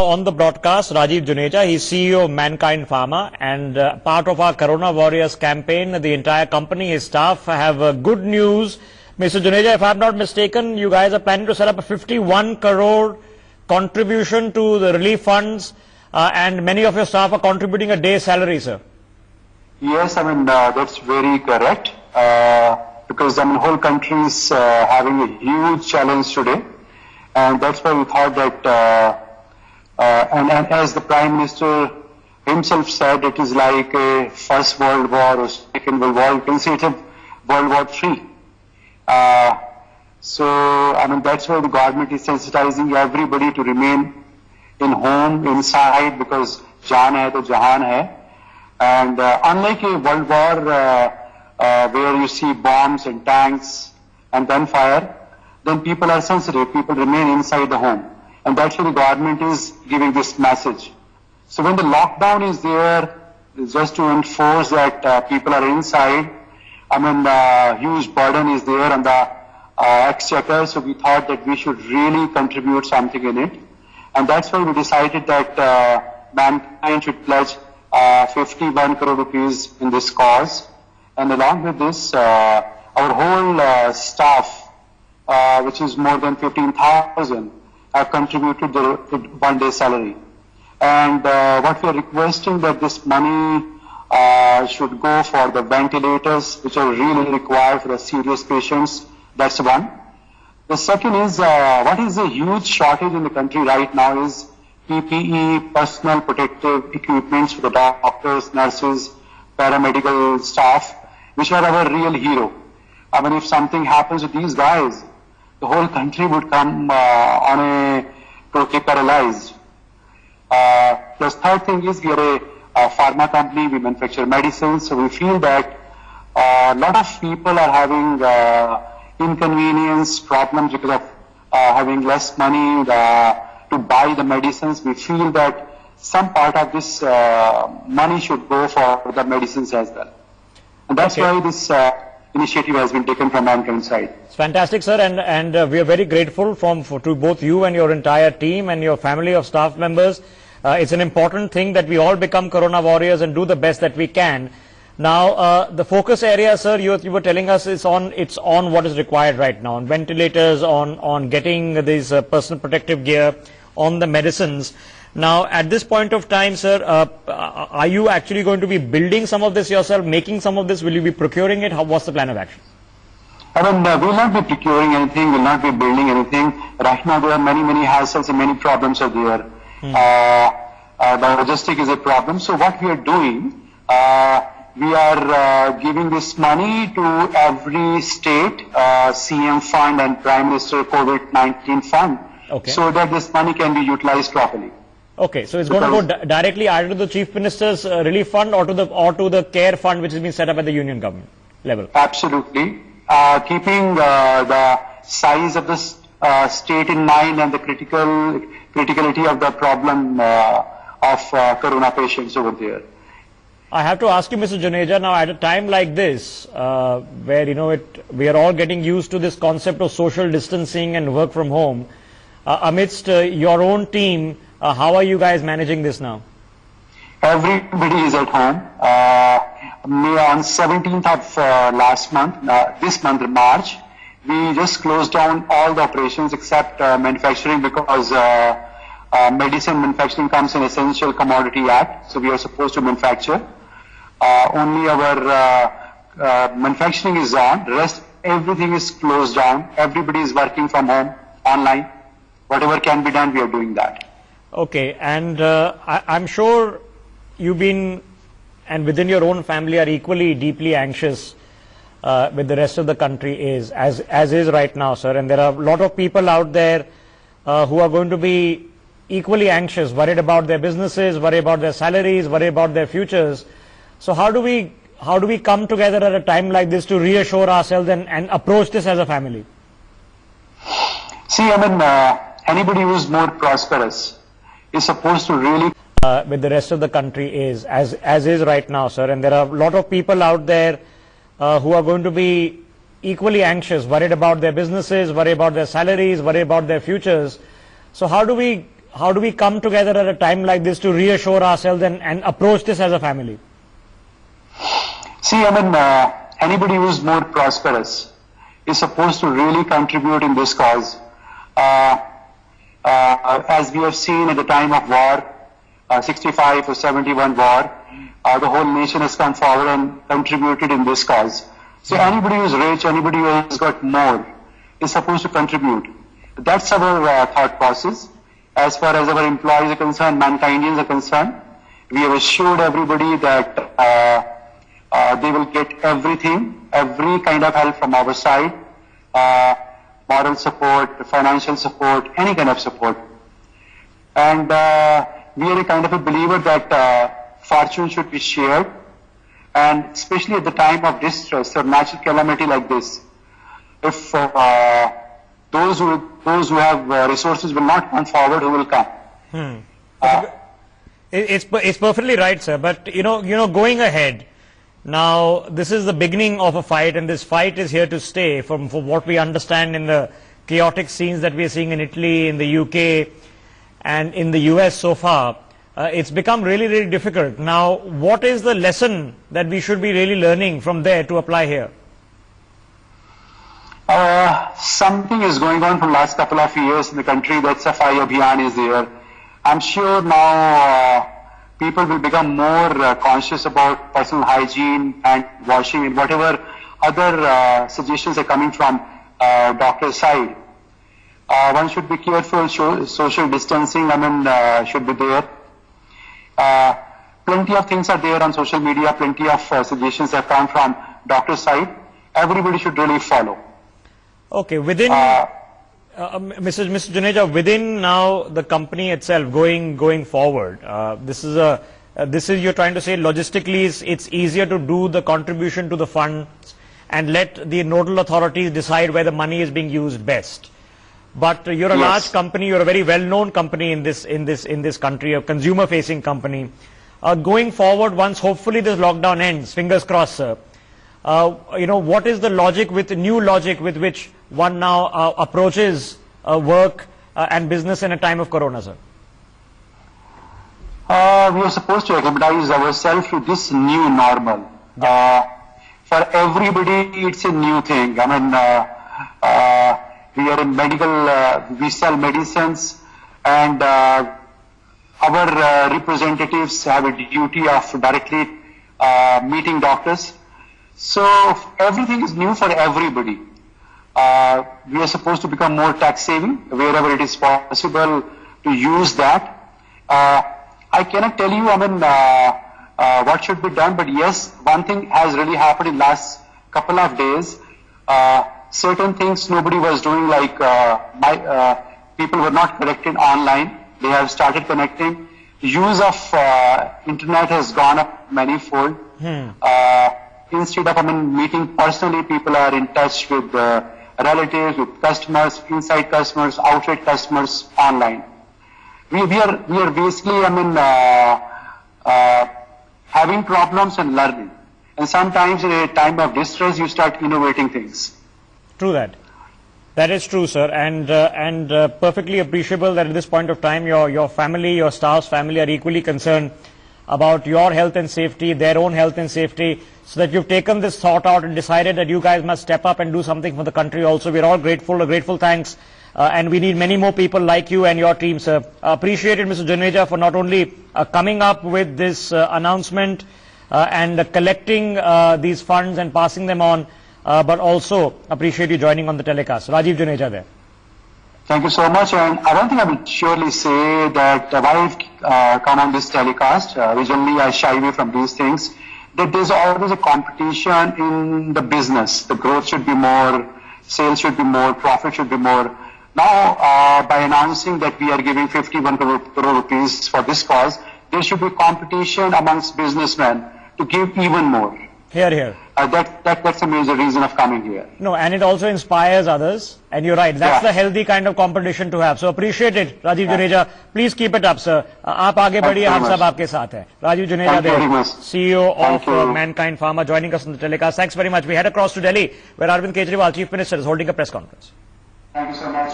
on the broadcast, Rajeev Juneja. He's CEO of Mankind Pharma, and part of our Corona Warriors campaign. The entire company, his staff, have good news. Mr. Juneja, if I'm not mistaken, you guys are planning to set up a 51 crore contribution to the relief funds, and many of your staff are contributing a day's salary, sir. Yes, that's very correct. Because whole country is having a huge challenge today, and that's why we thought that. And as the Prime Minister himself said, it is like a First World War or Second World War. You can say it's a World War III. That's why the government is sensitizing everybody to remain in home, inside, because jaan hai to jahan hai. And unlike a World War where you see bombs and tanks and gunfire, then people are sensitive. People remain inside the home. And that's why the government is giving this message. So when the lockdown is there, just to enforce that people are inside, huge burden is there on the exchequer, so we thought that we should really contribute something in it. And that's why we decided that Mankind should pledge 51 crore rupees in this cause. And along with this, our whole staff, which is more than 15,000, have contributed the one-day salary. And what we are requesting that this money should go for the ventilators, which are really required for the serious patients. That's one. The second is, what is a huge shortage in the country right now is PPE, personal protective equipments for the doctors, nurses, paramedical staff, which are our real hero. If something happens to these guys, the whole country would come on a totally paralyzed. Plus, third thing is we are a pharma company. We manufacture medicines, so we feel that a lot of people are having inconvenience, problems because of having less money to buy the medicines. We feel that some part of this money should go for the medicines as well. And that's why this initiative has been taken from Mankind side. It's fantastic, sir, and we are very grateful to both you and your entire team and your family of staff members. It's an important thing that we all become Corona Warriors and do the best that we can. Now, the focus area, sir, you were telling us it's on what is required right now, on ventilators, on getting this personal protective gear, on the medicines. Now, at this point of time, sir, are you actually going to be building some of this yourself, making some of this? Will you be procuring it? What's the plan of action? We will not be procuring anything. We will not be building anything. Right now, there are many hassles and many problems are there. The logistic is a problem. So what we are doing, we are giving this money to every state, CM fund and Prime Minister COVID-19 fund, so that this money can be utilized properly. Okay, so it's going to go directly either to the Chief Minister's relief fund or to the care fund, which has been set up at the union government level. Absolutely, keeping the size of the state in mind and the criticality of the problem of corona patients over there. I have to ask you, Mr. Juneja, now at a time like this, where we are all getting used to this concept of social distancing and work from home, amidst your own team, how are you guys managing this now? Everybody is at home. On 17th of last month, this month, March, we just closed down all the operations except manufacturing, because medicine manufacturing comes in Essential Commodity Act, so we are supposed to manufacture. Only our manufacturing is on. The rest, everything is closed down. Everybody is working from home, online. Whatever can be done, we are doing that. Okay, and I'm sure you've been, and within your own family, are equally deeply anxious with the rest of the country as is right now, sir. And there are a lot of people out there who are going to be equally anxious, worried about their businesses, worried about their salaries, worried about their futures. So how do we come together at a time like this to reassure ourselves and approach this as a family? See, anybody who is more prosperous is supposed to really with the rest of the country as is right now, sir. And there are a lot of people out there who are going to be equally anxious, worried about their businesses, worried about their salaries, worried about their futures. So how do how do we come together at a time like this to reassure ourselves and approach this as a family? See, I mean, anybody who is more prosperous is supposed to really contribute in this cause. As we have seen at the time of war, 65 or 71 war, the whole nation has come forward and contributed in this cause. So anybody who is rich, anybody who has got more, is supposed to contribute. That's our thought process. As far as our employees are concerned, Mankindians are concerned, we have assured everybody that they will get everything, every kind of help from our side, moral support, financial support, any kind of support. And we are a kind of a believer that fortune should be shared, and especially at the time of distress or natural calamity like this, if those who have resources will not come forward, who will come? It's perfectly right, sir. But you know, going ahead, now this is the beginning of a fight, and this fight is here to stay. From what we understand in the chaotic scenes that we are seeing in Italy, in the UK, and in the US so far, it's become really, really difficult. Now, what is the lesson that we should be really learning from there to apply here? Something is going on for the last couple of years in the country. That Safai Abhiyan is there. I'm sure now people will become more conscious about personal hygiene and washing and whatever other suggestions are coming from doctor's side. One should be careful. Social distancing, should be there. Plenty of things are there on social media. Plenty of suggestions have come from doctor's side. Everybody should really follow. Okay, within Mr. Juneja, within now the company itself going forward, this is you're trying to say logistically it's easier to do the contribution to the funds and let the nodal authorities decide where the money is being used best. But you're a large company, you're a very well-known company in this country, a consumer-facing company. Going forward, once hopefully this lockdown ends, fingers crossed, sir. What is the logic new logic with which one now approaches work and business in a time of corona, sir? We are supposed to acclimatize ourselves to this new normal. For everybody, it's a new thing. We are in medical, we sell medicines, and our representatives have a duty of directly meeting doctors. So everything is new for everybody. We are supposed to become more tax saving wherever it is possible to use that. I cannot tell you, what should be done, but yes, one thing has really happened in last couple of days. Certain things nobody was doing, like people were not connected online. They have started connecting. Use of internet has gone up manifold. Instead of meeting personally, people are in touch with relatives, with customers, inside customers, outside customers, online. We are basically having problems and learning. And sometimes in a time of distress, you start innovating things. True that. That is true, sir, and perfectly appreciable that at this point of time your family, your staff's family are equally concerned about your health and safety, their own health and safety, so that you've taken this thought out and decided that you guys must step up and do something for the country also. We're all grateful, a grateful thanks, and we need many more people like you and your team, sir. Appreciated, Mr. Juneja, for not only coming up with this announcement and collecting these funds and passing them on, but also appreciate you joining on the telecast. Rajeev Juneja there. Thank you so much, and I don't think I will surely say that why I've come on this telecast. Originally, I shy away from these things. That there's always a competition in the business. The growth should be more, sales should be more, profit should be more. Now, by announcing that we are giving 51 crore rupees for this cause, there should be competition amongst businessmen to give even more. Here, here. That's a major reason of coming here. No, and it also inspires others. And you're right, that's the healthy kind of competition to have. So appreciate it, Rajeev Juneja. Please keep it up, sir. आप आगे बढ़िए, हम सब आपके साथ हैं. Rajeev Juneja there, CEO of Mankind Pharma, joining us on the telecast. Thanks very much. We head across to Delhi, where Arvind Kejriwal, Chief Minister, is holding a press conference. Thank you so much.